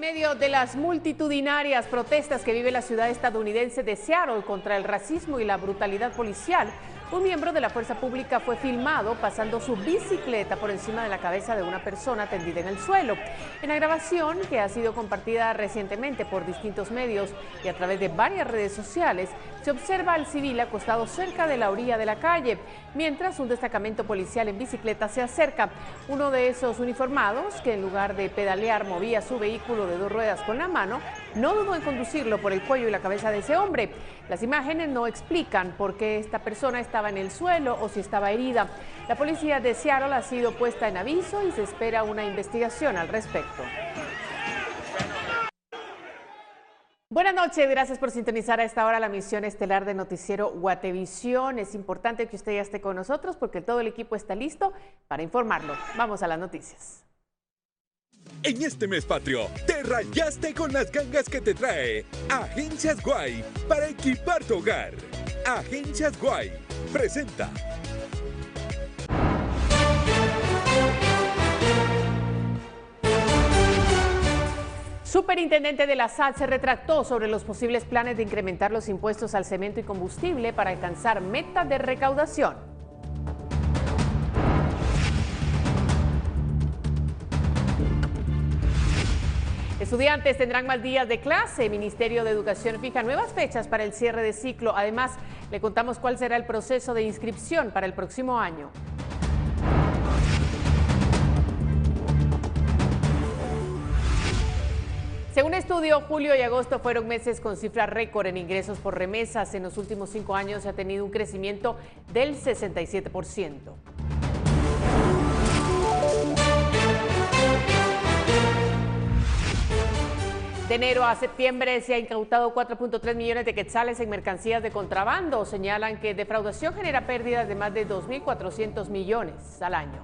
Medio de las multitudinarias protestas que vive la ciudad estadounidense de Seattle contra el racismo y la brutalidad policial, un miembro de la fuerza pública fue filmado pasando su bicicleta por encima de la cabeza de una persona tendida en el suelo. En la grabación, que ha sido compartida recientemente por distintos medios y a través de varias redes sociales, se observa al civil acostado cerca de la orilla de la calle, mientras un destacamento policial en bicicleta se acerca. Uno de esos uniformados, que en lugar de pedalear movía su vehículo de 2 ruedas con la mano, no dudó en conducirlo por el cuello y la cabeza de ese hombre. Las imágenes no explican por qué esta persona estaba en el suelo o si estaba herida. La policía de Seattle ha sido puesta en aviso y se espera una investigación al respecto. Buenas noches, gracias por sintonizar a esta hora la misión estelar de Noticiero Guatevisión. Es importante que usted ya esté con nosotros porque todo el equipo está listo para informarlo. Vamos a las noticias. En este mes patrio, te rayaste con las gangas que te trae Agencias Guay para equipar tu hogar. Agencias Guay presenta. Superintendente de la SAT se retractó sobre los posibles planes de incrementar los impuestos al cemento y combustible para alcanzar meta de recaudación. Estudiantes tendrán más días de clase. El Ministerio de Educación fija nuevas fechas para el cierre de ciclo. Además, le contamos cuál será el proceso de inscripción para el próximo año. Según estudio, julio y agosto fueron meses con cifra récord en ingresos por remesas. En los últimos 5 años se ha tenido un crecimiento del 67%. De enero a septiembre se ha incautado 4.3 millones de quetzales en mercancías de contrabando. Señalan que defraudación genera pérdidas de más de 2.400 millones al año.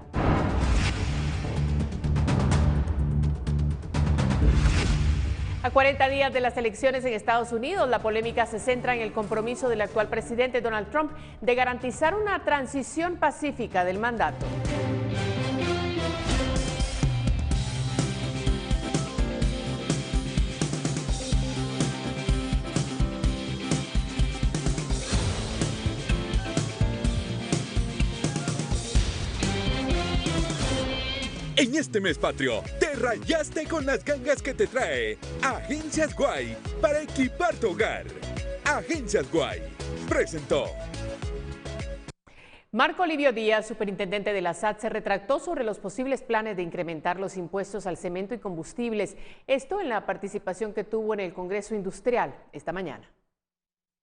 A 40 días de las elecciones en Estados Unidos, la polémica se centra en el compromiso del actual presidente Donald Trump de garantizar una transición pacífica del mandato. En este mes patrio, te rayaste con las gangas que te trae Agencias Guay para equipar tu hogar. Agencias Guay presentó. Marco Livio Díaz, superintendente de la SAT, se retractó sobre los posibles planes de incrementar los impuestos al cemento y combustibles. Esto en la participación que tuvo en el Congreso Industrial esta mañana.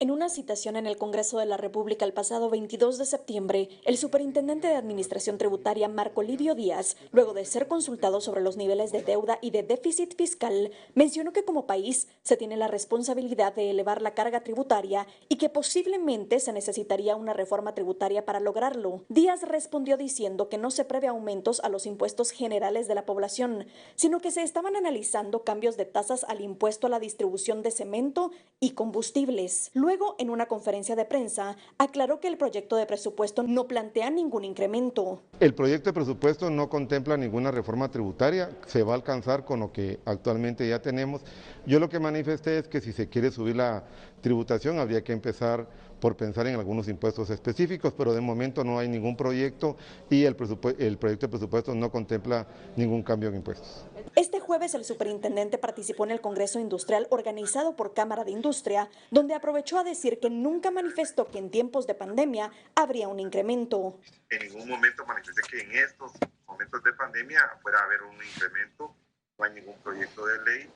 En una citación en el Congreso de la República el pasado 22 de septiembre, el superintendente de Administración Tributaria Marco Livio Díaz, luego de ser consultado sobre los niveles de deuda y de déficit fiscal, mencionó que como país se tiene la responsabilidad de elevar la carga tributaria y que posiblemente se necesitaría una reforma tributaria para lograrlo. Díaz respondió diciendo que no se prevé aumentos a los impuestos generales de la población, sino que se estaban analizando cambios de tasas al impuesto a la distribución de cemento y combustibles. Luego, en una conferencia de prensa, aclaró que el proyecto de presupuesto no plantea ningún incremento. El proyecto de presupuesto no contempla ninguna reforma tributaria, se va a alcanzar con lo que actualmente ya tenemos. Yo lo que manifesté es que si se quiere subir la tributación habría que empezar por pensar en algunos impuestos específicos, pero de momento no hay ningún proyecto y el proyecto de presupuesto no contempla ningún cambio en impuestos. Este jueves el superintendente participó en el Congreso Industrial organizado por Cámara de Industria, donde aprovechó a decir que nunca manifestó que en tiempos de pandemia habría un incremento. En ningún momento manifesté que en estos momentos de pandemia fuera a haber un incremento, no hay ningún proyecto de ley,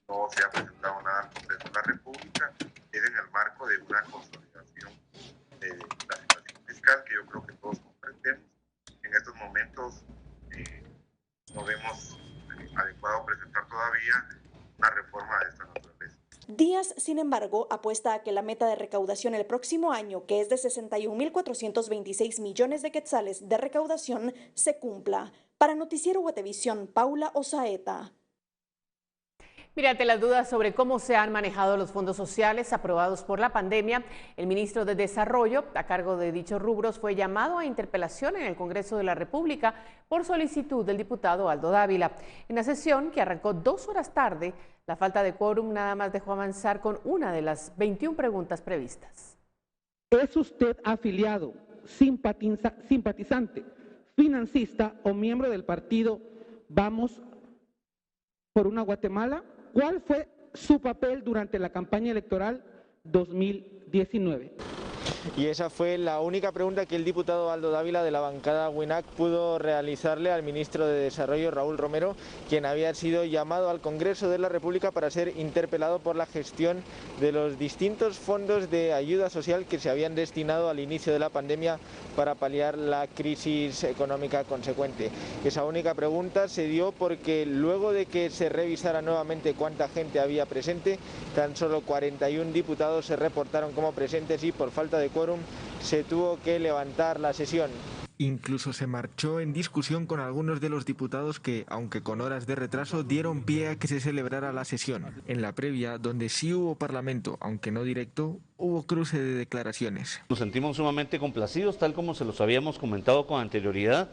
no se ha presentado nada al Congreso de la República, es en el marco de una consolidación de la situación fiscal que yo creo que todos comprendemos. En estos momentos no vemos adecuado presentar todavía una reforma de esta naturaleza. Díaz, sin embargo, apuesta a que la meta de recaudación el próximo año, que es de 61.426 millones de quetzales de recaudación, se cumpla. Para Noticiero Guatevisión, Paula Osaeta. Mira, ante las dudas sobre cómo se han manejado los fondos sociales aprobados por la pandemia, el ministro de Desarrollo, a cargo de dichos rubros, fue llamado a interpelación en el Congreso de la República por solicitud del diputado Aldo Dávila. En la sesión, que arrancó 2 horas tarde, la falta de quórum nada más dejó avanzar con una de las 21 preguntas previstas. ¿Es usted afiliado, simpatizante, financista o miembro del partido Vamos por una Guatemala? ¿Cuál fue su papel durante la campaña electoral 2019? Y esa fue la única pregunta que el diputado Aldo Dávila de la bancada WINAC pudo realizarle al ministro de Desarrollo, Raúl Romero, quien había sido llamado al Congreso de la República para ser interpelado por la gestión de los distintos fondos de ayuda social que se habían destinado al inicio de la pandemia para paliar la crisis económica consecuente. Esa única pregunta se dio porque luego de que se revisara nuevamente cuánta gente había presente, tan solo 41 diputados se reportaron como presentes y por falta de quórum se tuvo que levantar la sesión. Incluso se marchó en discusión con algunos de los diputados que, aunque con horas de retraso, dieron pie a que se celebrara la sesión. En la previa, donde sí hubo parlamento, aunque no directo, hubo cruce de declaraciones. Nos sentimos sumamente complacidos, tal como se los habíamos comentado con anterioridad.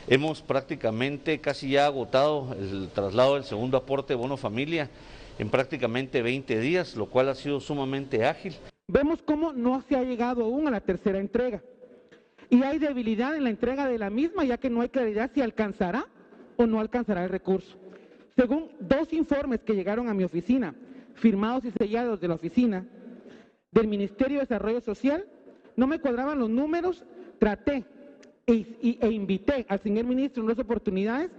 Hemos prácticamente casi ya agotado el traslado del segundo aporte bono familia en prácticamente 20 días, lo cual ha sido sumamente ágil. Vemos cómo no se ha llegado aún a la tercera entrega y hay debilidad en la entrega de la misma, ya que no hay claridad si alcanzará o no alcanzará el recurso. Según 2 informes que llegaron a mi oficina, firmados y sellados de la oficina del Ministerio de Desarrollo Social, no me cuadraban los números, traté e invité al señor ministro en 2 oportunidades,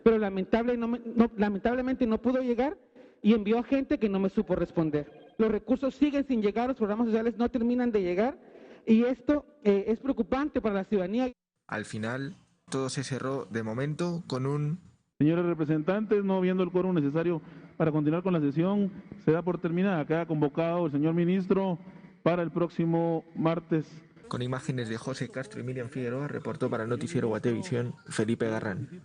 pero lamentablemente no pudo llegar y envió a gente que no me supo responder. Los recursos siguen sin llegar, los programas sociales no terminan de llegar y esto es preocupante para la ciudadanía. Al final, todo se cerró de momento con un... Señores representantes, no viendo el quórum necesario para continuar con la sesión, se da por terminada. Queda convocado el señor ministro para el próximo martes. Con imágenes de José Castro y Miriam Figueroa, reportó para Noticiero Guatevisión, Felipe Garrán.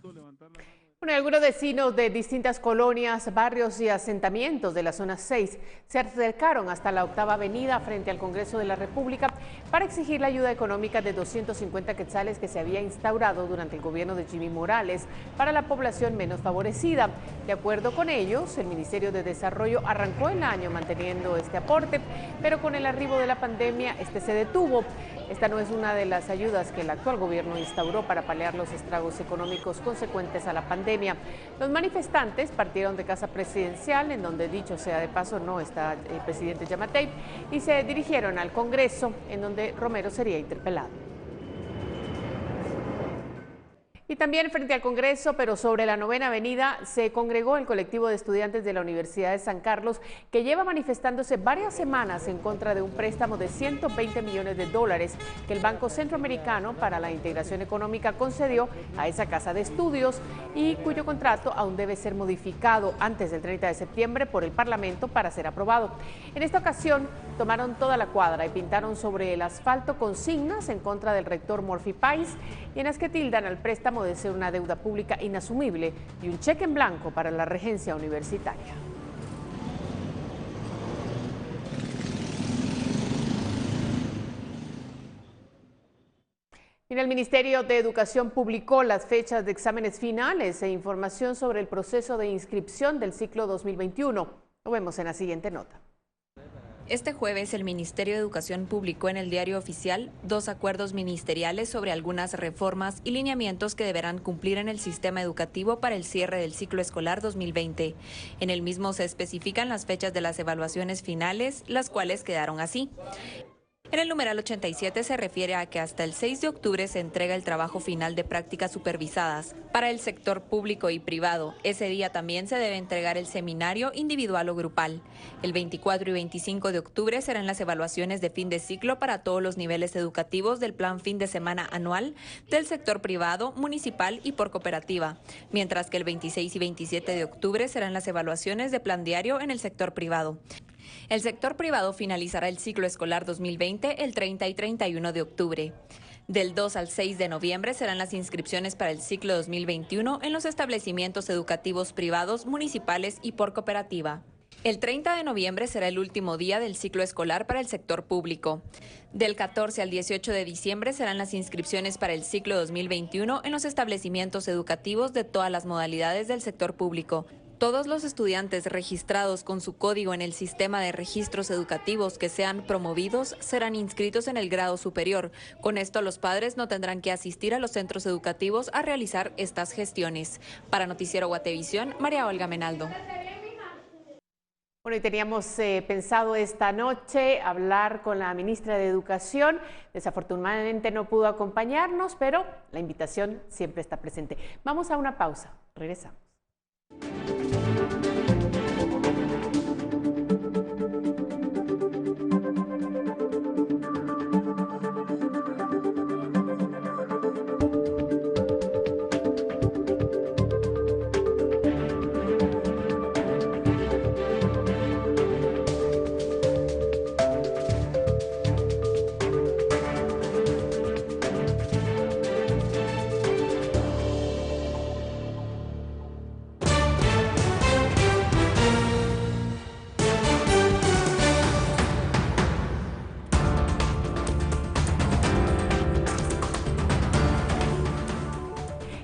Bueno, algunos vecinos de distintas colonias, barrios y asentamientos de la zona 6 se acercaron hasta la 8ª Avenida frente al Congreso de la República para exigir la ayuda económica de 250 quetzales que se había instaurado durante el gobierno de Jimmy Morales para la población menos favorecida. De acuerdo con ellos, el Ministerio de Desarrollo arrancó el año manteniendo este aporte, pero con el arribo de la pandemia este se detuvo. Esta no es una de las ayudas que el actual gobierno instauró para paliar los estragos económicos consecuentes a la pandemia. Los manifestantes partieron de Casa Presidencial, en donde, dicho sea de paso, no está el presidente Yamatei, y se dirigieron al Congreso, en donde Romero sería interpelado. Y también frente al Congreso, pero sobre la 9ª Avenida, se congregó el colectivo de estudiantes de la Universidad de San Carlos, que lleva manifestándose varias semanas en contra de un préstamo de $120 millones que el Banco Centroamericano para la Integración Económica concedió a esa casa de estudios y cuyo contrato aún debe ser modificado antes del 30 de septiembre por el Parlamento para ser aprobado. En esta ocasión tomaron toda la cuadra y pintaron sobre el asfalto consignas en contra del rector Murphy Pais, y en las que tildan al préstamo de ser una deuda pública inasumible y un cheque en blanco para la regencia universitaria. El Ministerio de Educación publicó las fechas de exámenes finales e información sobre el proceso de inscripción del ciclo 2021. Lo vemos en la siguiente nota. Este jueves, el Ministerio de Educación publicó en el Diario Oficial 2 acuerdos ministeriales sobre algunas reformas y lineamientos que deberán cumplir en el sistema educativo para el cierre del ciclo escolar 2020. En el mismo se especifican las fechas de las evaluaciones finales, las cuales quedaron así. En el numeral 87 se refiere a que hasta el 6 de octubre se entrega el trabajo final de prácticas supervisadas para el sector público y privado. Ese día también se debe entregar el seminario individual o grupal. El 24 y 25 de octubre serán las evaluaciones de fin de ciclo para todos los niveles educativos del plan fin de semana anual del sector privado, municipal y por cooperativa, mientras que el 26 y 27 de octubre serán las evaluaciones de plan diario en el sector privado. El sector privado finalizará el ciclo escolar 2020 el 30 y 31 de octubre. Del 2 al 6 de noviembre serán las inscripciones para el ciclo 2021 en los establecimientos educativos privados, municipales y por cooperativa. El 30 de noviembre será el último día del ciclo escolar para el sector público. Del 14 al 18 de diciembre serán las inscripciones para el ciclo 2021 en los establecimientos educativos de todas las modalidades del sector público. Todos los estudiantes registrados con su código en el sistema de registros educativos que sean promovidos serán inscritos en el grado superior. Con esto, los padres no tendrán que asistir a los centros educativos a realizar estas gestiones. Para Noticiero Guatevisión, María Olga Menaldo. Bueno, y teníamos pensado esta noche hablar con la ministra de Educación. Desafortunadamente no pudo acompañarnos, pero la invitación siempre está presente. Vamos a una pausa. Regresamos.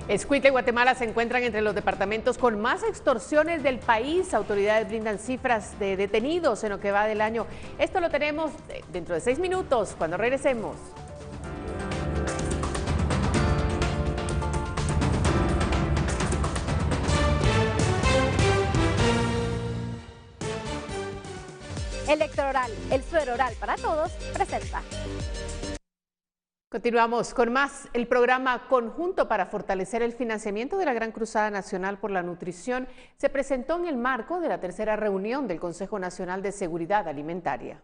Escuintla y Guatemala se encuentran entre los departamentos con más extorsiones del país. Autoridades brindan cifras de detenidos en lo que va del año. Esto lo tenemos dentro de 6 minutos, cuando regresemos. Electroral, el suero oral para todos, presenta. Continuamos con más. El programa conjunto para fortalecer el financiamiento de la Gran Cruzada Nacional por la Nutrición se presentó en el marco de la tercera reunión del Consejo Nacional de Seguridad Alimentaria.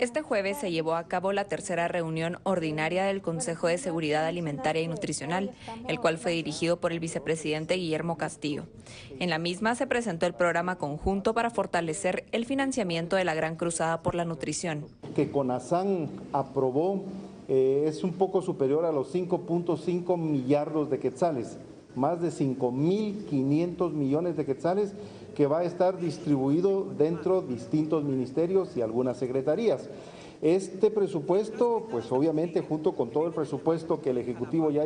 Este jueves se llevó a cabo la tercera reunión ordinaria del Consejo de Seguridad Alimentaria y Nutricional, el cual fue dirigido por el vicepresidente Guillermo Castillo. En la misma se presentó el programa conjunto para fortalecer el financiamiento de la Gran Cruzada por la Nutrición. Que CONASAN aprobó es un poco superior a los 5.5 millardos de quetzales, más de 5.500 millones de quetzales, que va a estar distribuido dentro de distintos ministerios y algunas secretarías. Este presupuesto, pues obviamente junto con todo el presupuesto que el Ejecutivo ya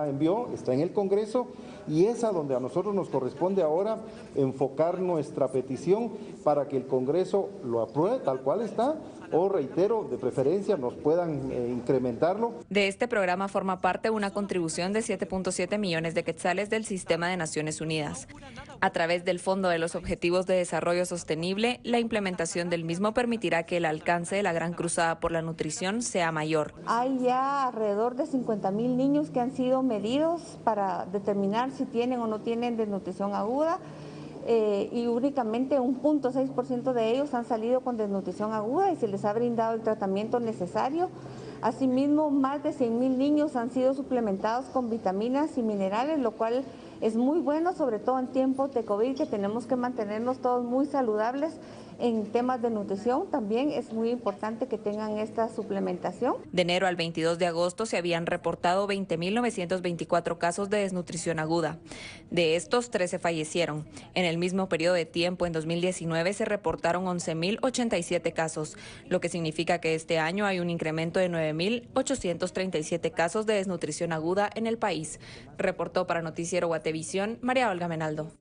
envió, está en el Congreso, y es a donde a nosotros nos corresponde ahora enfocar nuestra petición para que el Congreso lo apruebe tal cual está, o reitero, de preferencia nos puedan incrementarlo. De este programa forma parte una contribución de 7.7 millones de quetzales del Sistema de Naciones Unidas. A través del Fondo de los Objetivos de Desarrollo Sostenible, la implementación del mismo permitirá que el alcance de la Gran Cruzada por la Nutrición sea mayor. Hay ya alrededor de 50,000 niños que han sido medidos para determinar si tienen o no tienen desnutrición aguda. Y únicamente un 0.6% de ellos han salido con desnutrición aguda y se les ha brindado el tratamiento necesario. Asimismo, más de 100,000 niños han sido suplementados con vitaminas y minerales, lo cual es muy bueno, sobre todo en tiempos de COVID, que tenemos que mantenernos todos muy saludables. En temas de nutrición también es muy importante que tengan esta suplementación. De enero al 22 de agosto se habían reportado 20.924 casos de desnutrición aguda. De estos, 13 fallecieron. En el mismo periodo de tiempo, en 2019, se reportaron 11.087 casos, lo que significa que este año hay un incremento de 9.837 casos de desnutrición aguda en el país. Reportó para Noticiero Guatevisión, María Olga Menaldo.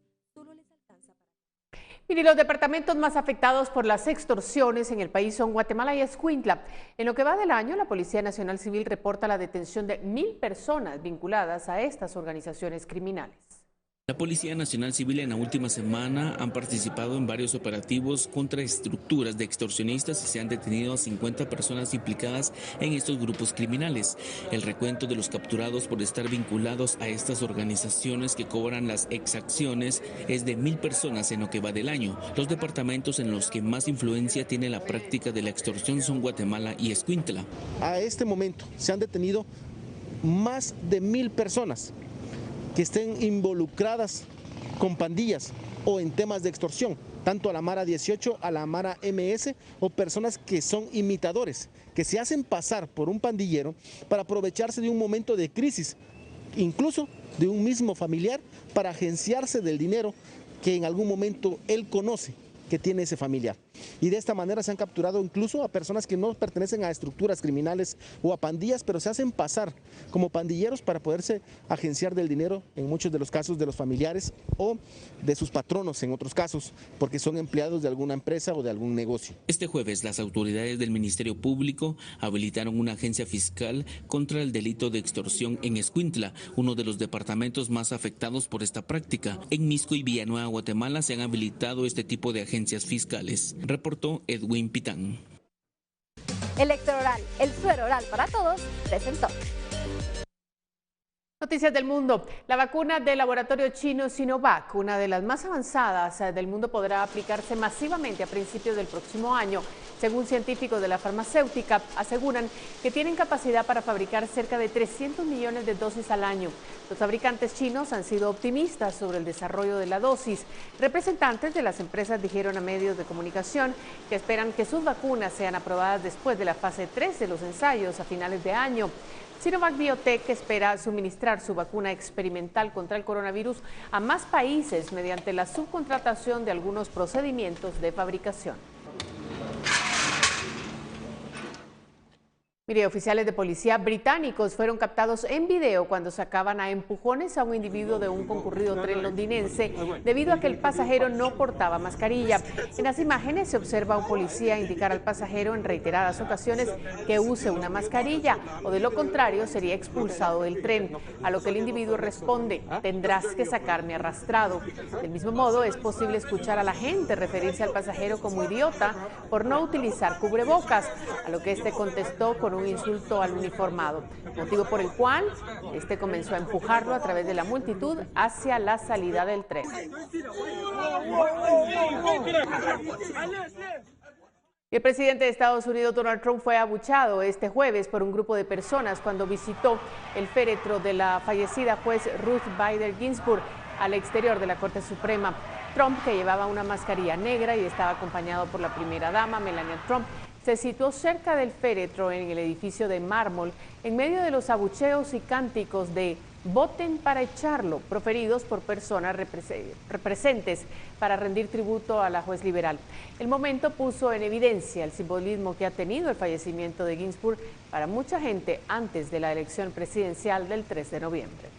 Y los departamentos más afectados por las extorsiones en el país son Guatemala y Escuintla. En lo que va del año, la Policía Nacional Civil reporta la detención de 1,000 personas vinculadas a estas organizaciones criminales. La Policía Nacional Civil en la última semana han participado en varios operativos contra estructuras de extorsionistas y se han detenido a 50 personas implicadas en estos grupos criminales. El recuento de los capturados por estar vinculados a estas organizaciones que cobran las exacciones es de 1,000 personas en lo que va del año. Los departamentos en los que más influencia tiene la práctica de la extorsión son Guatemala y Escuintla. A este momento se han detenido más de 1,000 personas que estén involucradas con pandillas o en temas de extorsión, tanto a la Mara 18, a la Mara MS, o personas que son imitadores, que se hacen pasar por un pandillero para aprovecharse de un momento de crisis, incluso de un mismo familiar, para agenciarse del dinero que en algún momento él conoce que tiene ese familiar. Y de esta manera se han capturado incluso a personas que no pertenecen a estructuras criminales o a pandillas, pero se hacen pasar como pandilleros para poderse agenciar del dinero, en muchos de los casos de los familiares o de sus patronos en otros casos, porque son empleados de alguna empresa o de algún negocio. Este jueves las autoridades del Ministerio Público habilitaron una agencia fiscal contra el delito de extorsión en Escuintla, uno de los departamentos más afectados por esta práctica. En Misco y Villanueva, Guatemala, se han habilitado este tipo de agencias fiscales, reportó Edwin Pitán. Electroral, el suero oral para todos, presentó. Noticias del mundo. La vacuna del laboratorio chino Sinovac, una de las más avanzadas del mundo, podrá aplicarse masivamente a principios del próximo año. Según científicos de la farmacéutica, aseguran que tienen capacidad para fabricar cerca de 300 millones de dosis al año. Los fabricantes chinos han sido optimistas sobre el desarrollo de la dosis. Representantes de las empresas dijeron a medios de comunicación que esperan que sus vacunas sean aprobadas después de la fase 3 de los ensayos a finales de año. Sinovac Biotech espera suministrar su vacuna experimental contra el coronavirus a más países mediante la subcontratación de algunos procedimientos de fabricación. Mire, oficiales de policía británicos fueron captados en video cuando sacaban a empujones a un individuo de un concurrido tren londinense debido a que el pasajero no portaba mascarilla. En las imágenes se observa a un policía indicar al pasajero en reiteradas ocasiones que use una mascarilla o de lo contrario sería expulsado del tren, a lo que el individuo responde: tendrás que sacarme arrastrado. Del mismo modo, es posible escuchar a la gente referirse al pasajero como idiota por no utilizar cubrebocas, a lo que este contestó con un insulto al uniformado, motivo por el cual este comenzó a empujarlo a través de la multitud hacia la salida del tren. El presidente de Estados Unidos, Donald Trump, fue abuchado este jueves por un grupo de personas cuando visitó el féretro de la fallecida juez Ruth Bader Ginsburg al exterior de la Corte Suprema. Trump, que llevaba una mascarilla negra y estaba acompañado por la primera dama, Melania Trump, se situó cerca del féretro en el edificio de mármol en medio de los abucheos y cánticos de "voten para echarlo", proferidos por personas presentes para rendir tributo a la juez liberal. El momento puso en evidencia el simbolismo que ha tenido el fallecimiento de Ginsburg para mucha gente antes de la elección presidencial del 3 de noviembre.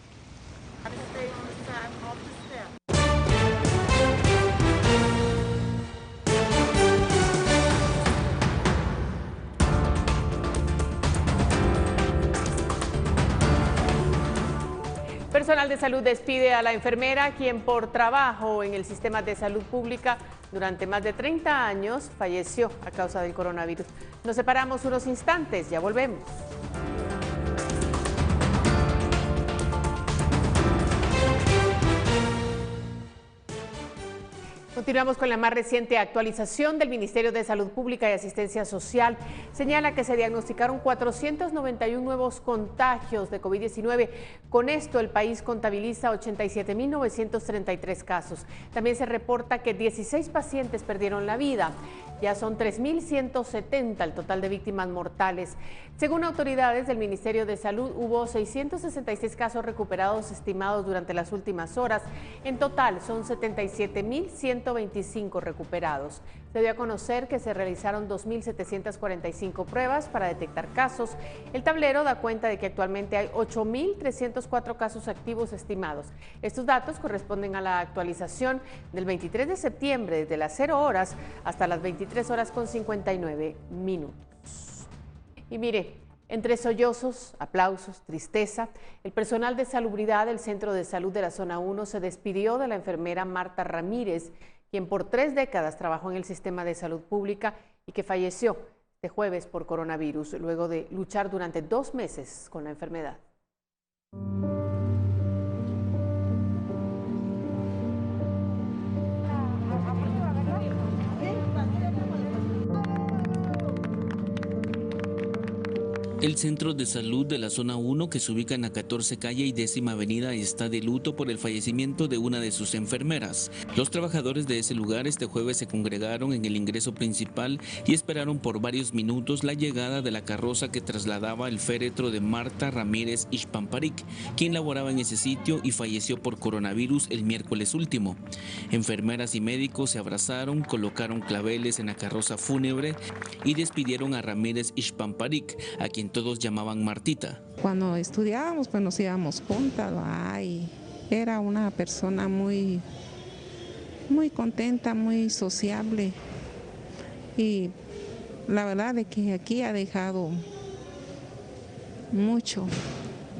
Personal de salud despide a la enfermera, quien por trabajo en el sistema de salud pública durante más de 30 años falleció a causa del coronavirus. Nos separamos unos instantes, ya volvemos. Continuamos con la más reciente actualización del Ministerio de Salud Pública y Asistencia Social. Señala que se diagnosticaron 491 nuevos contagios de COVID-19. Con esto, el país contabiliza 87.933 casos. También se reporta que 16 pacientes perdieron la vida. Ya son 3.170 el total de víctimas mortales. Según autoridades del Ministerio de Salud, hubo 666 casos recuperados estimados durante las últimas horas. En total, son 77.125 recuperados. Se dio a conocer que se realizaron 2.745 pruebas para detectar casos. El tablero da cuenta de que actualmente hay 8.304 casos activos estimados. Estos datos corresponden a la actualización del 23 de septiembre, desde las 0 horas hasta las 23 horas con 59 minutos. Y mire, entre sollozos, aplausos, tristeza, el personal de salubridad del Centro de Salud de la Zona 1 se despidió de la enfermera Marta Ramírez, quien por 3 décadas trabajó en el sistema de salud pública y que falleció este jueves por coronavirus, luego de luchar durante 2 meses con la enfermedad. El centro de salud de la zona 1, que se ubica en la 14 calle y 10ª avenida, está de luto por el fallecimiento de una de sus enfermeras. Los trabajadores de ese lugar este jueves se congregaron en el ingreso principal y esperaron por varios minutos la llegada de la carroza que trasladaba el féretro de Marta Ramírez Ixpamparic, quien laboraba en ese sitio y falleció por coronavirus el miércoles último. Enfermeras y médicos se abrazaron, colocaron claveles en la carroza fúnebre y despidieron a Ramírez Ixpamparic, a quien todos llamaban Martita. Cuando estudiábamos, pues nos íbamos juntas, era una persona muy contenta, muy sociable, y la verdad de que aquí ha dejado mucho,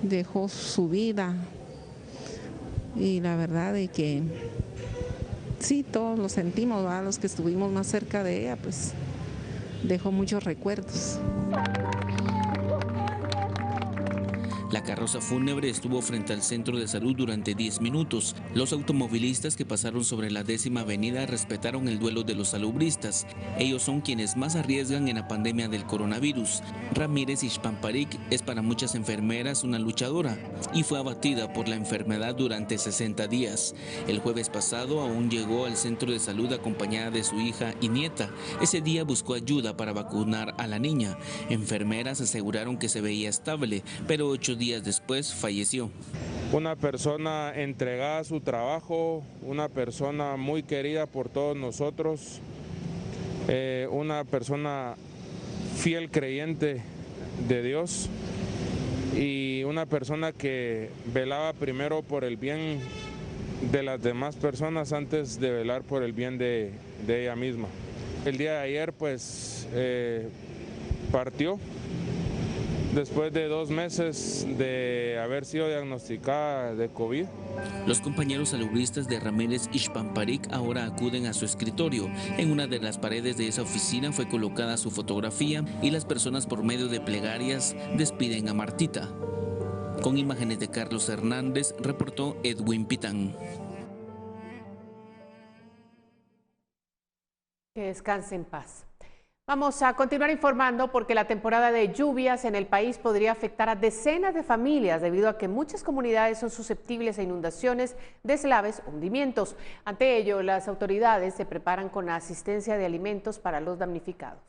dejó su vida, y la verdad de que sí, todos lo sentimos, los que estuvimos más cerca de ella, pues dejó muchos recuerdos. La carroza fúnebre estuvo frente al centro de salud durante 10 minutos. Los automovilistas que pasaron sobre la 10ª avenida respetaron el duelo de los salubristas. Ellos son quienes más arriesgan en la pandemia del coronavirus. Ramírez Ixpamparic es para muchas enfermeras una luchadora y fue abatida por la enfermedad durante 60 días. El jueves pasado aún llegó al centro de salud acompañada de su hija y nieta. Ese día buscó ayuda para vacunar a la niña. Enfermeras aseguraron que se veía estable, pero 8 días después falleció. Una persona entregada a su trabajo, una persona muy querida por todos nosotros, una persona fiel creyente de Dios y una persona que velaba primero por el bien de las demás personas antes de velar por el bien de ella misma. El día de ayer pues partió. Después de 2 meses de haber sido diagnosticada de COVID. Los compañeros salubristas de Ramírez Ixpamparic ahora acuden a su escritorio. En una de las paredes de esa oficina fue colocada su fotografía y las personas por medio de plegarias despiden a Martita. Con imágenes de Carlos Hernández, reportó Edwin Pitán. Que descanse en paz. Vamos a continuar informando porque la temporada de lluvias en el país podría afectar a decenas de familias debido a que muchas comunidades son susceptibles a inundaciones, deslaves o hundimientos. Ante ello, las autoridades se preparan con la asistencia de alimentos para los damnificados.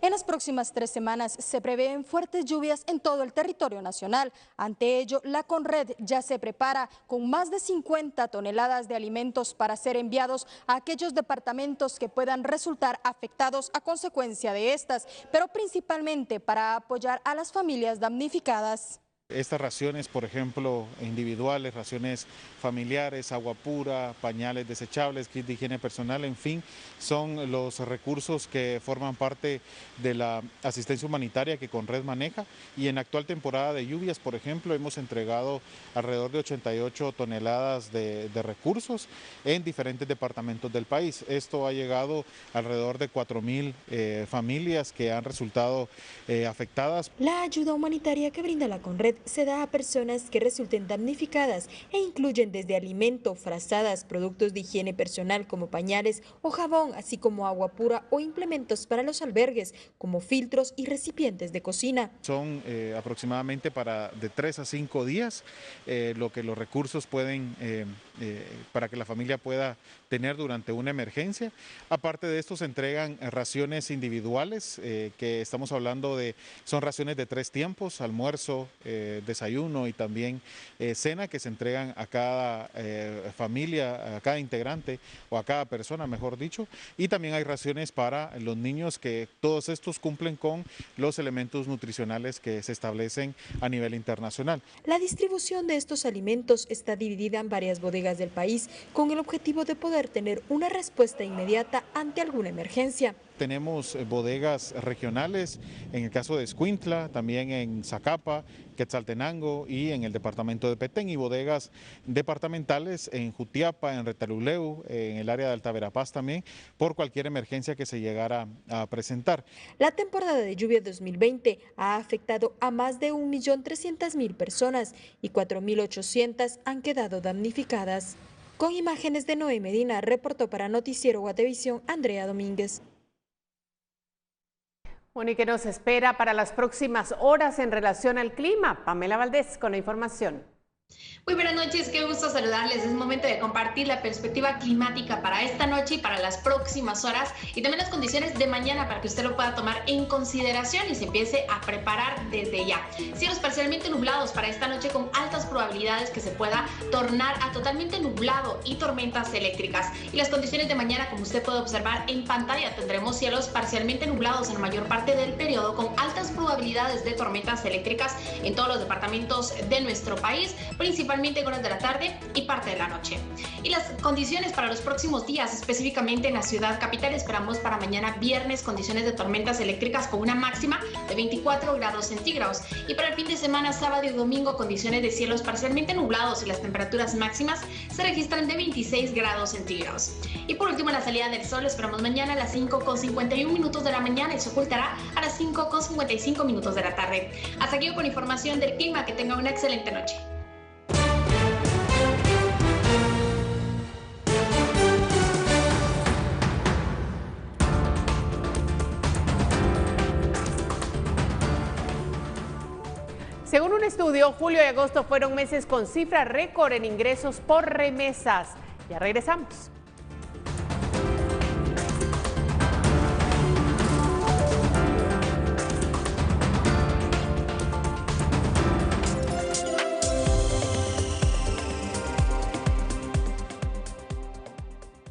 En las próximas 3 semanas se prevén fuertes lluvias en todo el territorio nacional. Ante ello, la Conred ya se prepara con más de 50 toneladas de alimentos para ser enviados a aquellos departamentos que puedan resultar afectados a consecuencia de estas, pero principalmente para apoyar a las familias damnificadas. Estas raciones, por ejemplo, individuales, raciones familiares, agua pura, pañales desechables, kit de higiene personal, en fin, son los recursos que forman parte de la asistencia humanitaria que Conred maneja. Y en la actual temporada de lluvias, por ejemplo, hemos entregado alrededor de 88 toneladas de recursos en diferentes departamentos del país. Esto ha llegado a alrededor de 4.000 familias que han resultado afectadas. La ayuda humanitaria que brinda la Conred se da a personas que resulten damnificadas e incluyen desde alimento, frazadas, productos de higiene personal como pañales o jabón, así como agua pura o implementos para los albergues como filtros y recipientes de cocina. Son aproximadamente de 3 a 5 días lo que los recursos pueden, para que la familia pueda tener durante una emergencia. Aparte de esto se entregan raciones individuales que estamos hablando son raciones de 3 tiempos, almuerzo, desayuno y también cena, que se entregan a cada familia, a cada integrante o a cada persona, mejor dicho. Y también hay raciones para los niños, que todos estos cumplen con los elementos nutricionales que se establecen a nivel internacional. La distribución de estos alimentos está dividida en varias bodegas del país con el objetivo de poder tener una respuesta inmediata ante alguna emergencia. Tenemos bodegas regionales, en el caso de Escuintla, también en Zacapa, Quetzaltenango y en el departamento de Petén, y bodegas departamentales en Jutiapa, en Retaluleu, en el área de Alta Verapaz también, por cualquier emergencia que se llegara a presentar. La temporada de lluvia 2020 ha afectado a más de 1.300.000 personas y 4.800 han quedado damnificadas. Con imágenes de Noé Medina, reportó para Noticiero Guatevisión Andrea Domínguez. Bueno, ¿y qué nos espera para las próximas horas en relación al clima? Pamela Valdés con la información. Muy buenas noches, qué gusto saludarles. Es momento de compartir la perspectiva climática para esta noche y para las próximas horas y también las condiciones de mañana para que usted lo pueda tomar en consideración y se empiece a preparar desde ya. Cielos parcialmente nublados para esta noche con altas probabilidades que se pueda tornar a totalmente nublado y tormentas eléctricas. Y las condiciones de mañana, como usted puede observar en pantalla, tendremos cielos parcialmente nublados en la mayor parte del periodo con altas probabilidades de tormentas eléctricas en todos los departamentos de nuestro país, principalmente en horas de la tarde y parte de la noche. Y las condiciones para los próximos días, específicamente en la ciudad capital, esperamos para mañana viernes condiciones de tormentas eléctricas con una máxima de 24 grados centígrados. Y para el fin de semana, sábado y domingo, condiciones de cielos parcialmente nublados y las temperaturas máximas se registran de 26 grados centígrados. Y por último, la salida del sol esperamos mañana a las 5:51 de la mañana y se ocultará a las 5:55 de la tarde. Hasta aquí con información del clima. Que tenga una excelente noche. Según un estudio, julio y agosto fueron meses con cifra récord en ingresos por remesas. Ya regresamos.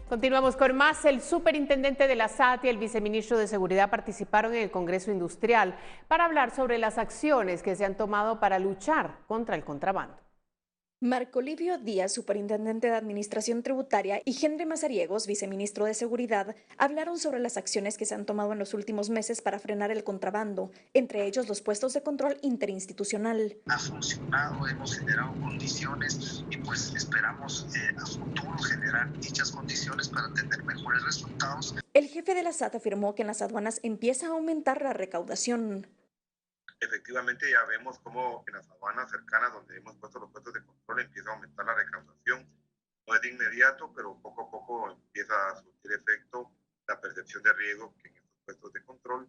Continuamos con más. El superintendente de la SAT y el viceministro de Seguridad participaron en el Congreso Industrial para hablar sobre las acciones que se han tomado para luchar contra el contrabando. Marco Livio Díaz, superintendente de Administración Tributaria, y Henry Mazariegos, viceministro de Seguridad, hablaron sobre las acciones que se han tomado en los últimos meses para frenar el contrabando, entre ellos los puestos de control interinstitucional. Ha funcionado, hemos generado condiciones y pues esperamos a futuro generar dichas condiciones para tener mejores resultados. El jefe de la SAT afirmó que en las aduanas empieza a aumentar la recaudación. Efectivamente ya vemos cómo en las aduanas cercanas donde hemos puesto los puestos de control empieza a aumentar la recaudación. No es de inmediato, pero poco a poco empieza a surtir efecto la percepción de riesgo que en estos puestos de control.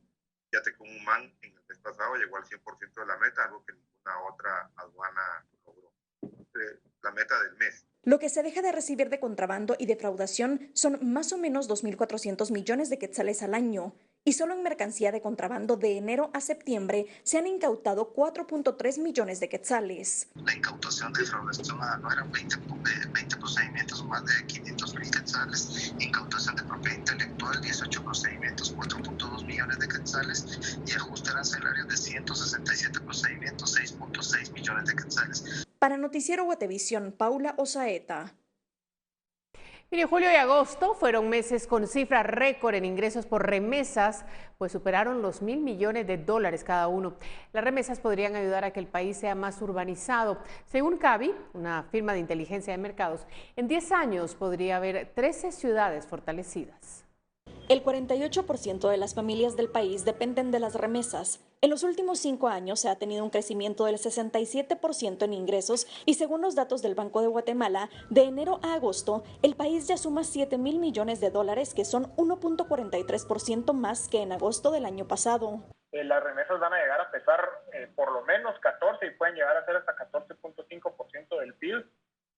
Ya Tecumumán en el mes pasado llegó al 100% de la meta, algo que ninguna otra aduana logró. La meta del mes. Lo que se deja de recibir de contrabando y defraudación son más o menos 2.400 millones de quetzales al año. Y solo en mercancía de contrabando de enero a septiembre se han incautado 4.3 millones de quetzales. La incautación de defraudación no eran 20 procedimientos, más de 500.000 quetzales. Incautación de propiedad intelectual, 18 procedimientos, 4.2 millones de quetzales. Y ajuste arancelario de 167 procedimientos, 6.6 millones de quetzales. Para Noticiero Guatevisión, Paula Osaeta. Mire, julio y agosto fueron meses con cifra récord en ingresos por remesas, pues superaron los $1.000 millones cada uno. Las remesas podrían ayudar a que el país sea más urbanizado. Según CABI, una firma de inteligencia de mercados, en 10 años podría haber 13 ciudades fortalecidas. El 48% de las familias del país dependen de las remesas. En los últimos 5 años se ha tenido un crecimiento del 67% en ingresos y según los datos del Banco de Guatemala, de enero a agosto, el país ya suma $7.000 millones, que son 1.43% más que en agosto del año pasado. Las remesas van a llegar a pesar por lo menos 14 y pueden llegar a ser hasta 14.5% del PIB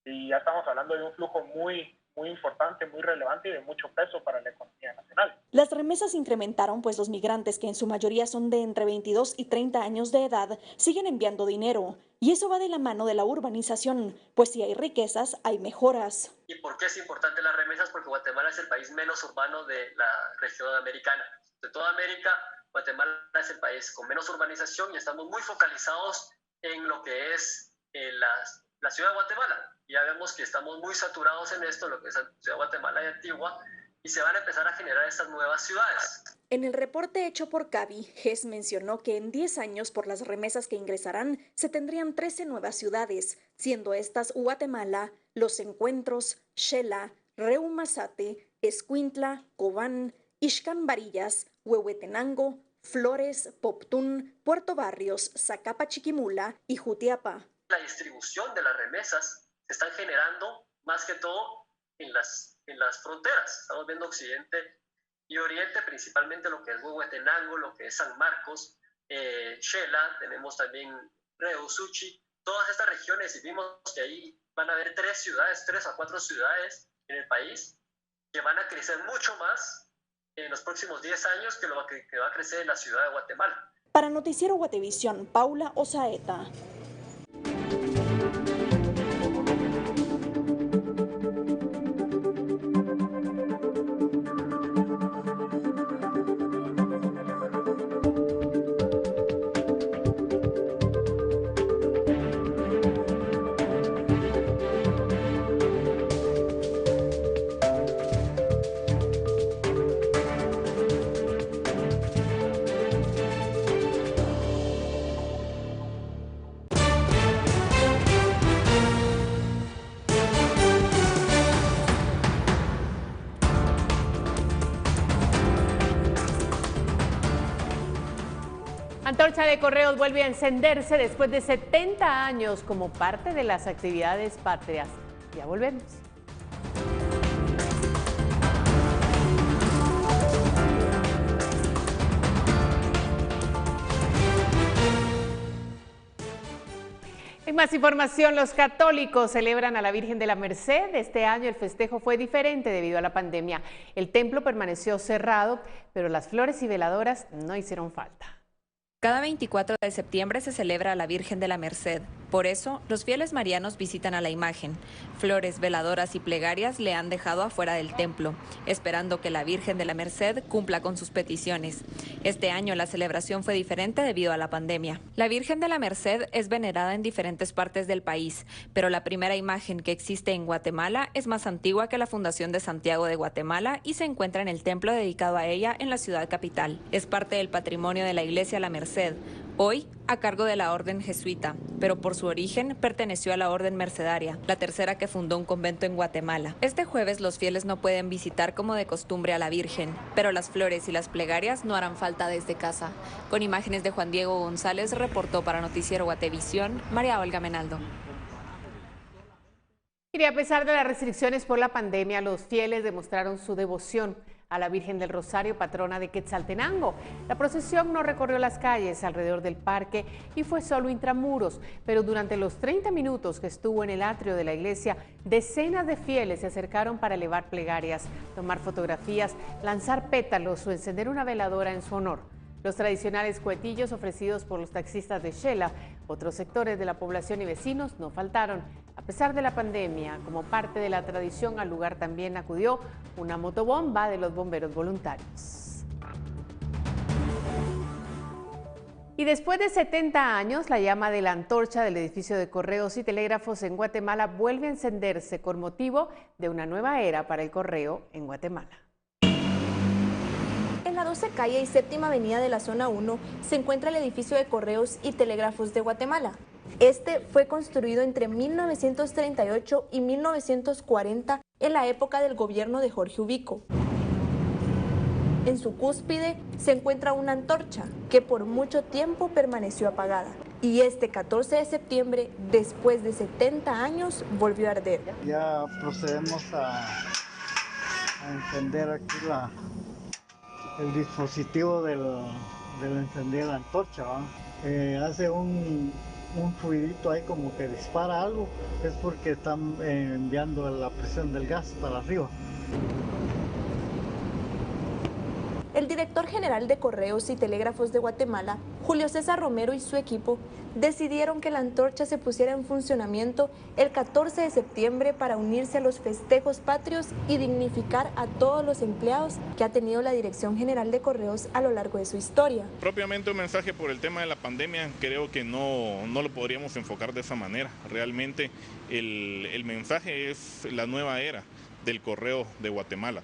y ya estamos hablando de un flujo muy importante, muy relevante y de mucho peso para la economía nacional. Las remesas incrementaron pues los migrantes, que en su mayoría son de entre 22 y 30 años de edad, siguen enviando dinero. Y eso va de la mano de la urbanización, pues si hay riquezas, hay mejoras. ¿Y por qué es importante las remesas? Porque Guatemala es el país menos urbano de la región americana. De toda América, Guatemala es el país con menos urbanización y estamos muy focalizados en lo que es la ciudad de Guatemala. Ya vemos que estamos muy saturados en esto, lo que es la ciudad de Guatemala y Antigua, y se van a empezar a generar estas nuevas ciudades. En el reporte hecho por CABI, GES mencionó que en 10 años por las remesas que ingresarán se tendrían 13 nuevas ciudades, siendo estas Guatemala, Los Encuentros, Xela, Reumasate, Escuintla, Cobán, Ixcán Barillas, Huehuetenango, Flores, Poptún, Puerto Barrios, Zacapa Chiquimula y Jutiapa. La distribución de las remesas se están generando más que todo en las fronteras. Estamos viendo Occidente y oriente, principalmente lo que es Huehuetenango, lo que es San Marcos, Xela, tenemos también Reo, Suchi, todas estas regiones, y vimos que ahí van a haber 3 a 4 ciudades en el país que van a crecer mucho más en los próximos 10 años que lo que va a crecer en la ciudad de Guatemala. Para Noticiero Guatevisión, Paula Osaeta. Antorcha de Correos vuelve a encenderse después de 70 años como parte de las actividades patrias. Ya volvemos. En más información, los católicos celebran a la Virgen de la Merced. Este año el festejo fue diferente debido a la pandemia. El templo permaneció cerrado, pero las flores y veladoras no hicieron falta. Cada 24 de septiembre se celebra a la Virgen de la Merced. Por eso, los fieles marianos visitan a la imagen. Flores, veladoras y plegarias le han dejado afuera del templo, esperando que la Virgen de la Merced cumpla con sus peticiones. Este año la celebración fue diferente debido a la pandemia. La Virgen de la Merced es venerada en diferentes partes del país, pero la primera imagen que existe en Guatemala es más antigua que la fundación de Santiago de Guatemala y se encuentra en el templo dedicado a ella en la ciudad capital. Es parte del patrimonio de la Iglesia La Merced, hoy a cargo de la Orden Jesuita, pero por su origen perteneció a la Orden Mercedaria, la tercera que fundó un convento en Guatemala. Este jueves los fieles no pueden visitar como de costumbre a la Virgen, pero las flores y las plegarias no harán falta desde casa. Con imágenes de Juan Diego González, reportó para Noticiero Guatevisión, María Olga Menaldo. Y a pesar de las restricciones por la pandemia, los fieles demostraron su devoción a la Virgen del Rosario, patrona de Quetzaltenango. La procesión no recorrió las calles alrededor del parque y fue solo intramuros, pero durante los 30 minutos que estuvo en el atrio de la iglesia, decenas de fieles se acercaron para elevar plegarias, tomar fotografías, lanzar pétalos o encender una veladora en su honor. Los tradicionales cuetillos ofrecidos por los taxistas de Xela, otros sectores de la población y vecinos no faltaron. A pesar de la pandemia, como parte de la tradición, al lugar también acudió una motobomba de los bomberos voluntarios. Y después de 70 años, la llama de la antorcha del edificio de correos y telégrafos en Guatemala vuelve a encenderse con motivo de una nueva era para el correo en Guatemala. En la 12 calle y séptima avenida de la zona 1 se encuentra el edificio de correos y telégrafos de Guatemala. Este fue construido entre 1938 y 1940 en la época del gobierno de Jorge Ubico. En su cúspide se encuentra una antorcha que por mucho tiempo permaneció apagada y este 14 de septiembre, después de 70 años, volvió a arder. Ya procedemos a encender aquí el dispositivo del encender la antorcha, hace un fluidito ahí como que dispara algo, es porque están enviando la presión del gas para arriba. El director general de Correos y Telégrafos de Guatemala, Julio César Romero, y su equipo decidieron que la antorcha se pusiera en funcionamiento el 14 de septiembre para unirse a los festejos patrios y dignificar a todos los empleados que ha tenido la Dirección General de Correos a lo largo de su historia. Propiamente un mensaje por el tema de la pandemia, creo que no lo podríamos enfocar de esa manera. Realmente el mensaje es la nueva era del correo de Guatemala.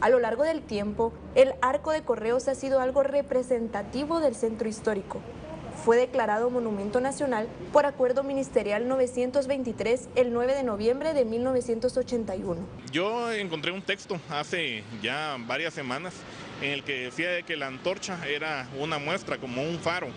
A lo largo del tiempo, el arco de correos ha sido algo representativo del centro histórico. Fue declarado Monumento Nacional por acuerdo ministerial 923 el 9 de noviembre de 1981. Yo encontré un texto hace ya varias semanas en el que decía que la antorcha era una muestra, como un faro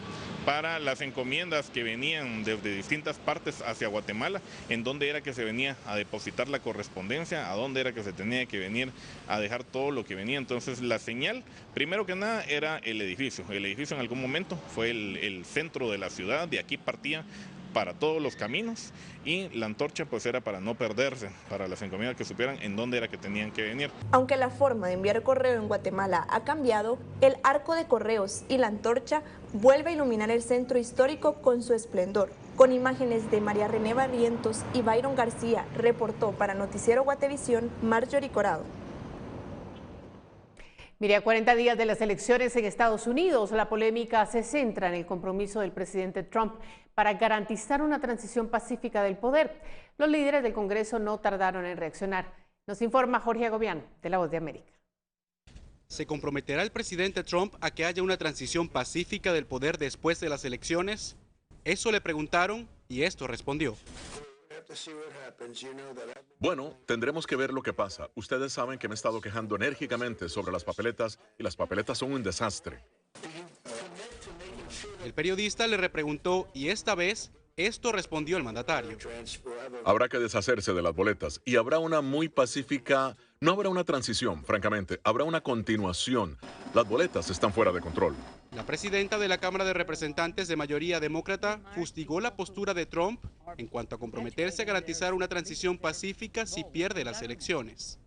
para las encomiendas que venían desde distintas partes hacia Guatemala, en dónde era que se venía a depositar la correspondencia, a dónde era que se tenía que venir a dejar todo lo que venía. Entonces la señal, primero que nada, era el edificio. El edificio en algún momento fue el centro de la ciudad, de aquí partía para todos los caminos, y la antorcha pues era para no perderse, para las encomiendas que supieran en dónde era que tenían que venir. Aunque la forma de enviar correo en Guatemala ha cambiado, el arco de correos y la antorcha vuelve a iluminar el centro histórico con su esplendor. Con imágenes de María René Barrientos y Byron García, reportó para Noticiero Guatevisión, Marjorie Corado. Mire, a 40 días de las elecciones en Estados Unidos, la polémica se centra en el compromiso del presidente Trump para garantizar una transición pacífica del poder. Los líderes del Congreso no tardaron en reaccionar. Nos informa Jorge Agobián, de La Voz de América. ¿Se comprometerá el presidente Trump a que haya una transición pacífica del poder después de las elecciones? Eso le preguntaron y esto respondió. Bueno, tendremos que ver lo que pasa. Ustedes saben que me he estado quejando enérgicamente sobre las papeletas y las papeletas son un desastre. El periodista le repreguntó y esta vez esto respondió el mandatario. Habrá que deshacerse de las boletas y habrá una muy pacífica. No habrá una transición, francamente, habrá una continuación. Las boletas están fuera de control. La presidenta de la Cámara de Representantes de mayoría demócrata fustigó la postura de Trump en cuanto a comprometerse a garantizar una transición pacífica si pierde las elecciones.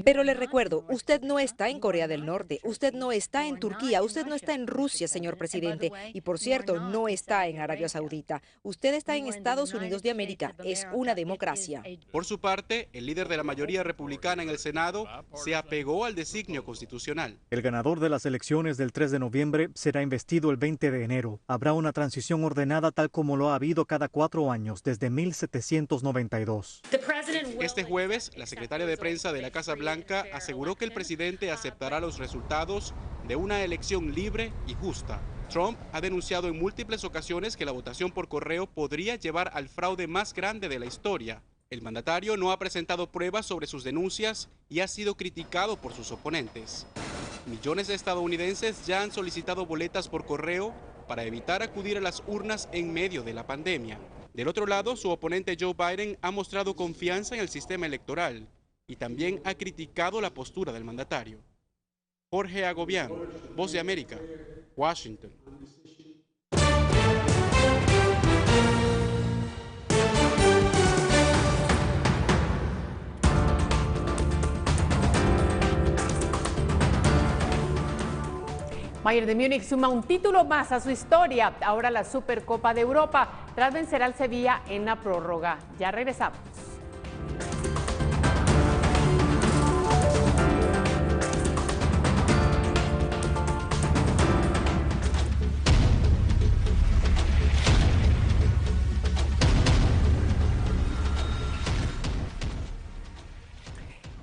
Pero le recuerdo, usted no está en Corea del Norte, usted no está en Turquía, usted no está en Rusia, señor presidente, y por cierto, no está en Arabia Saudita. Usted está en Estados Unidos de América, es una democracia. Por su parte, el líder de la mayoría republicana en el Senado se apegó al designio constitucional. El ganador de las elecciones del 3 de noviembre será investido el 20 de enero. Habrá una transición ordenada tal como lo ha habido cada 4 años, desde 1792. Este jueves, la secretaria de prensa de la Casa Blanca aseguró que el presidente aceptará los resultados de una elección libre y justa. Trump ha denunciado en múltiples ocasiones que la votación por correo podría llevar al fraude más grande de la historia. El mandatario no ha presentado pruebas sobre sus denuncias y ha sido criticado por sus oponentes. Millones de estadounidenses ya han solicitado boletas por correo para evitar acudir a las urnas en medio de la pandemia. Del otro lado, su oponente Joe Biden ha mostrado confianza en el sistema electoral y también ha criticado la postura del mandatario. Jorge Agobián, Voz de América, Washington. Bayern de Múnich suma un título más a su historia, ahora la Supercopa de Europa, tras vencer al Sevilla en la prórroga. Ya regresamos.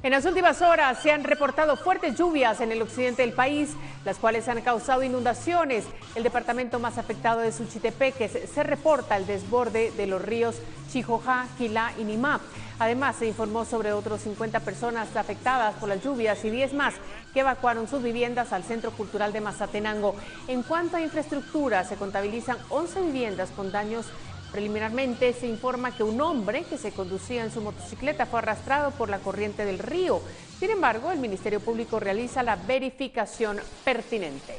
En las últimas horas se han reportado fuertes lluvias en el occidente del país, las cuales han causado inundaciones. El departamento más afectado de Suchitepeques se reporta el desborde de los ríos Chijojá, Quilá y Nimá. Además, se informó sobre otros 50 personas afectadas por las lluvias y 10 más que evacuaron sus viviendas al Centro Cultural de Mazatenango. En cuanto a infraestructura, se contabilizan 11 viviendas con daños. Preliminarmente se informa que un hombre que se conducía en su motocicleta fue arrastrado por la corriente del río. Sin embargo, el Ministerio Público realiza la verificación pertinente.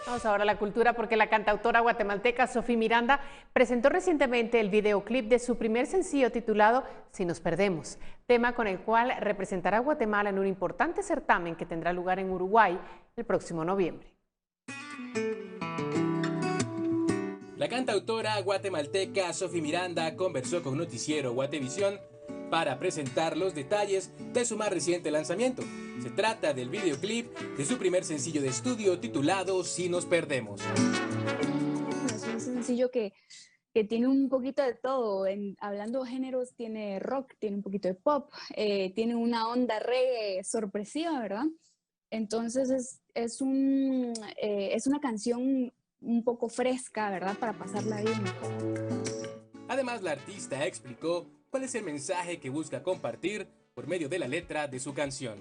Vamos ahora a la cultura porque la cantautora guatemalteca Sofi Miranda presentó recientemente el videoclip de su primer sencillo titulado Si nos perdemos, tema con el cual representará a Guatemala en un importante certamen que tendrá lugar en Uruguay el próximo noviembre. La cantautora guatemalteca Sofi Miranda conversó con Noticiero Guatevisión para presentar los detalles de su más reciente lanzamiento. Se trata del videoclip de su primer sencillo de estudio titulado Si nos perdemos. Es un sencillo que tiene un poquito de todo. Hablando de géneros, tiene rock, tiene un poquito de pop, tiene una onda reggae sorpresiva, ¿verdad? Entonces es una canción un poco fresca, ¿verdad? Para pasarla bien. Además, la artista explicó cuál es el mensaje que busca compartir por medio de la letra de su canción.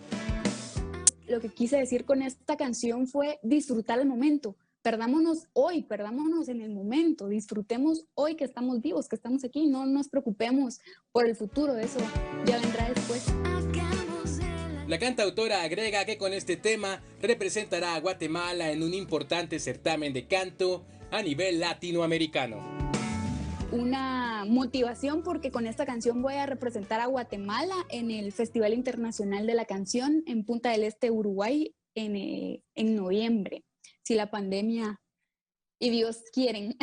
lo que quise decir con esta canción fue disfrutar el momento. Perdámonos hoy, perdámonos en el momento, disfrutemos hoy que estamos vivos, que estamos aquí, no nos preocupemos por el futuro, eso ya vendrá después. La cantautora agrega que con este tema representará a Guatemala en un importante certamen de canto a nivel latinoamericano. Una motivación porque con esta canción voy a representar a Guatemala en el Festival Internacional de la Canción en Punta del Este, Uruguay, en noviembre. Si la pandemia y Dios quieren.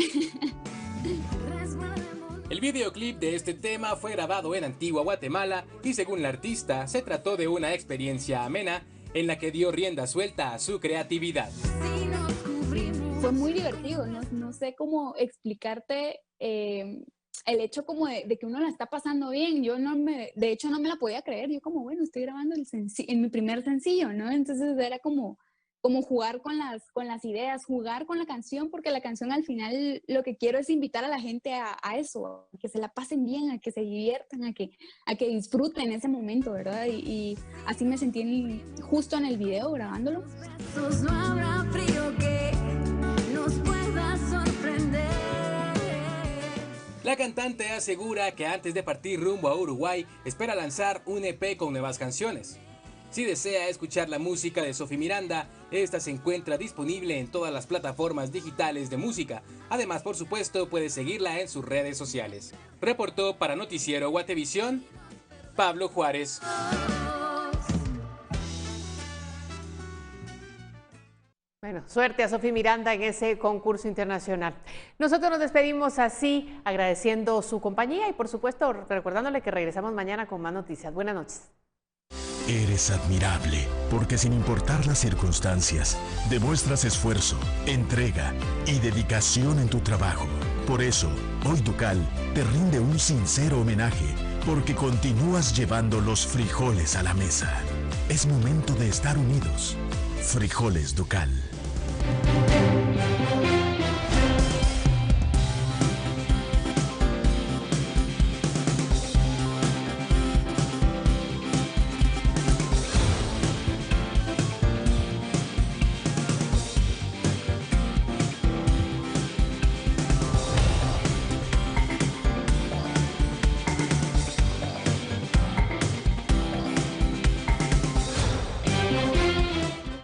El videoclip de este tema fue grabado en Antigua, Guatemala, y según la artista, se trató de una experiencia amena en la que dio rienda suelta a su creatividad. Fue muy divertido, no sé cómo explicarte el hecho como de que uno la está pasando bien. De hecho no me la podía creer, yo como, bueno, estoy grabando en mi primer sencillo, ¿no? Entonces era como jugar con las ideas, jugar con la canción, porque la canción al final lo que quiero es invitar a la gente a eso, a que se la pasen bien, a que se diviertan, a que disfruten ese momento, ¿verdad? Y así me sentí justo en el video grabándolo. No habrá frío que nos pueda sorprender. La cantante asegura que antes de partir rumbo a Uruguay espera lanzar un EP con nuevas canciones. Si desea escuchar la música de Sofi Miranda, esta se encuentra disponible en todas las plataformas digitales de música. Además, por supuesto, puede seguirla en sus redes sociales. Reportó para Noticiero Guatevisión, Pablo Juárez. Bueno, suerte a Sofi Miranda en ese concurso internacional. Nosotros nos despedimos así, agradeciendo su compañía y por supuesto recordándole que regresamos mañana con más noticias. Buenas noches. Eres admirable porque sin importar las circunstancias, demuestras esfuerzo, entrega y dedicación en tu trabajo. Por eso, hoy Ducal te rinde un sincero homenaje porque continúas llevando los frijoles a la mesa. Es momento de estar unidos. Frijoles Ducal.